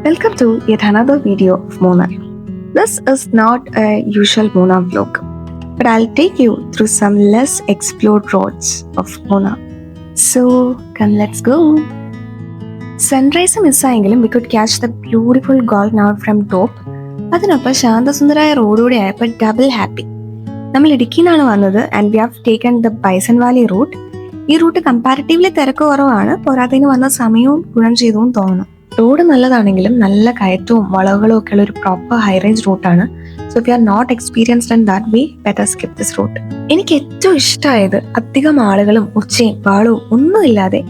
Welcome to yet another video of Munnar. This is not a usual Munnar vlog, but I'll take you through some less explored roads of Munnar. So, come let's go. Sunrise മിസ്സായെങ്കിലും we could catch the beautiful golden hour from top. അതിനൊപ്പം ശാന്തസുന്ദരായ റോഡൂടെ ആയപ്പോൾ double happy. നമ്മൾ ഇടുക്കിയിൽ നിന്നാണ് വന്നത് and we have taken the bison valley route. ഈ route comparatively തിരക്ക് കുറവാണ്, പോരാത്തതിന് വന്ന സമയവും ഗുണം ചെയ്തും തോന്നുന്നു. റോഡ് നല്ലതാണെങ്കിലും നല്ല കയറ്റവും വളവുകളും ഒക്കെ ഉള്ള ഒരു പ്രോപ്പർ ഹൈ റേഞ്ച് റൂട്ടാണ്. So if you are not experienced in that way, better skip this route. എനിക്ക് ഏറ്റവും ഇഷ്ടമായത് അധികം ആളുകളും ഒച്ചയും പാളവും ഒന്നുമില്ലാതെ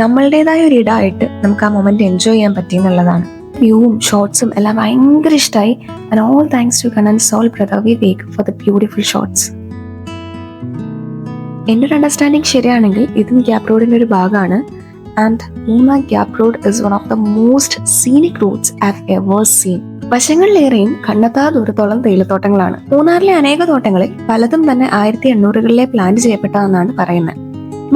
നമ്മളുടേതായ ഒരു ഇടമായിട്ട് നമുക്ക് ആ മൊമെന്റ് എൻജോയ് ചെയ്യാൻ പറ്റിയെന്നുള്ളതാണ്. വ്യൂവും ഷോർട്സും എല്ലാം ഭയങ്കര ഇഷ്ടമായി. And all thanks to Kannan soul brother Vivek for the beautiful shorts. എൻ്റെ ഒരു അണ്ടർസ്റ്റാൻഡിങ് ശരിയാണെങ്കിൽ ഇതും ഗ്യാപ് റോഡിന്റെ ഒരു ഭാഗമാണ്. And Munnar Gap Road is one of the most scenic routes I've ever seen. വശങ്ങളിലേറെയും കണ്ണെത്താ ദൂരത്തോളം തേയിലത്തോട്ടങ്ങളാണ്. മൂന്നാറിലെ അനേക തോട്ടങ്ങളിൽ പലതും തന്നെ 1800-കളിലെ പ്ലാൻ ചെയ്യപ്പെട്ടതെന്നാണ് പറയുന്നത്.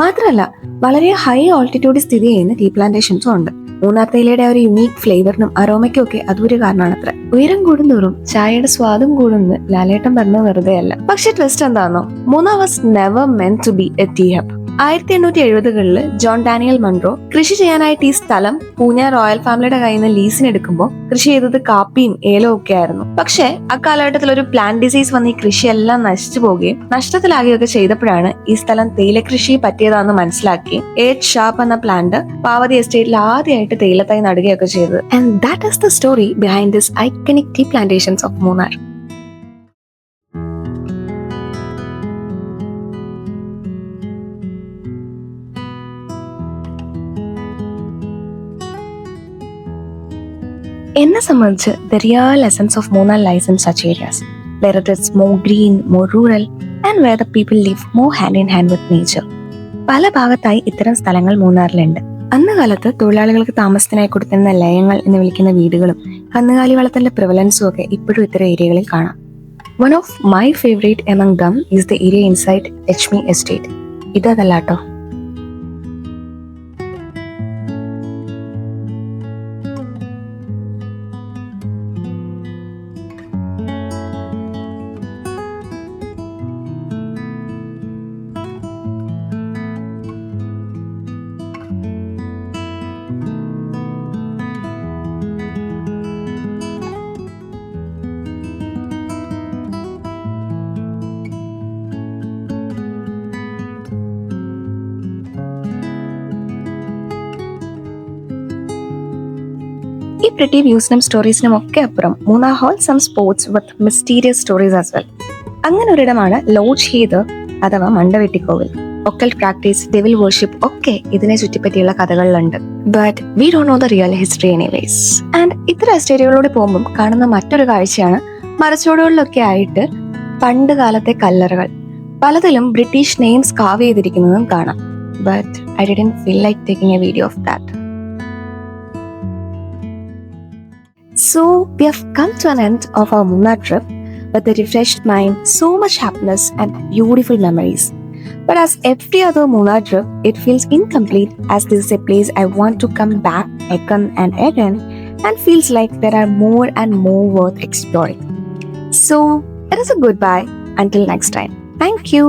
മാത്രമല്ല വളരെ ഹൈ ഓൾട്ടിറ്റ്യൂഡിൽ സ്ഥിതി ചെയ്യുന്ന ടീ പ്ലാന്റേഷൻസും ഉണ്ട്. മൂന്നാർ തേയിലയുടെ ഒരു യുണീക് ഫ്ലേവറിനും അരോമയ്ക്കും ഒക്കെ അതൊരു കാരണമാണത്ര. ഉയരം കൂടുന്തോറും ചായയുടെ സ്വാദും കൂടുന്നത് ലാലേട്ടൻ പറഞ്ഞത് വെറുതെ അല്ല. പക്ഷെ ട്വിസ്റ്റ് എന്താണോ, Munnar was never meant to be a tea hub. 1870-കളിൽ ജോൺ ഡാനിയൽ മൺറോ കൃഷി ചെയ്യാനായിട്ട് ഈ സ്ഥലം പൂഞ്ഞ റോയൽ ഫാമിലിയുടെ കയ്യിൽ നിന്ന് ലീസിനെടുക്കുമ്പോൾ കൃഷി ചെയ്തത് കാപ്പിയും ഏലവും ഒക്കെ ആയിരുന്നു. പക്ഷെ അക്കാലഘട്ടത്തിൽ ഒരു പ്ലാന്റ് ഡിസീസ് വന്ന് ഈ കൃഷിയെല്ലാം നശിച്ചു പോവുകയും നഷ്ടത്തിലാകുകയൊക്കെ ചെയ്തപ്പോഴാണ് ഈ സ്ഥലം തേയില കൃഷി പറ്റിയതാണെന്ന് മനസ്സിലാക്കി എച്ച് ഷാപ്പ് എന്ന പ്ലാന്റ് പാവതി എസ്റ്റേറ്റിൽ ആദ്യമായിട്ട് തേയിലത്തൈ നടുകയൊക്കെ ചെയ്തത്. And that is the story behind this iconic tea plantations of Munnar. എന്നെ സംബന്ധിച്ച് the real essence of Munnar lies in such areas where it is more green, more rural and where the people live more hand in hand with nature. പല ഭാഗത്തായി ഇത്തരം സ്ഥലങ്ങൾ മൂന്നാറിലുണ്ട്. അന്ന് കാലത്ത് തൊഴിലാളികൾക്ക് താമസത്തിനായി കൊടുത്തിരുന്ന ലയങ്ങൾ എന്ന് വിളിക്കുന്ന വീടുകളും കന്നുകാലി വളത്തിന്റെ പ്രിവലൻസും ഒക്കെ ഇപ്പോഴും ഇത്തരം ഏരിയകളിൽ കാണാം. One of my favorite among them is the area inside Lachmi Estate. ഇതല്ലാട്ടോ. ഈ പ്രിറ്റി വ്യൂസിനും സ്റ്റോറീസിനും ഒക്കെ അപ്പുറം Munnar hold some sports with mysterious stories as well. അങ്ങനെ ഒരിടമാണ് ലോഡ്ജ് ഹീദർ അഥവാ മണ്ടവെട്ടിക്കോവിൽ. ഒക്കൽട്ട് പ്രാക്ടീസ്, ഡെവിൽ വർഷിപ്പ് ഒക്കെ ഇതിനെ ചുറ്റിപ്പറ്റിയുള്ള കഥകളിലുണ്ട്. But we don't know the real history anyways. And ഇത്തരം എസ്റ്റേറ്റുകളിലൂടെ പോകുമ്പോൾ കാണുന്ന മറ്റൊരു കാഴ്ചയാണ് മരച്ചോടുകളിലൊക്കെ ആയിട്ട് പണ്ട് കാലത്തെ കല്ലറകൾ. പലതിലും ബ്രിട്ടീഷ് നെയിംസ് കാവ് ചെയ്തിരിക്കുന്നതും കാണാം. But I didn't feel like taking A video of that. So we have come to an end of our Munnar trip with a refreshed mind, so much happiness and beautiful memories. But as every other Munnar trip, it feels incomplete as this is a place I want to come back again and again and feels like there are more and more worth exploring. So it is a goodbye until next time. Thank you.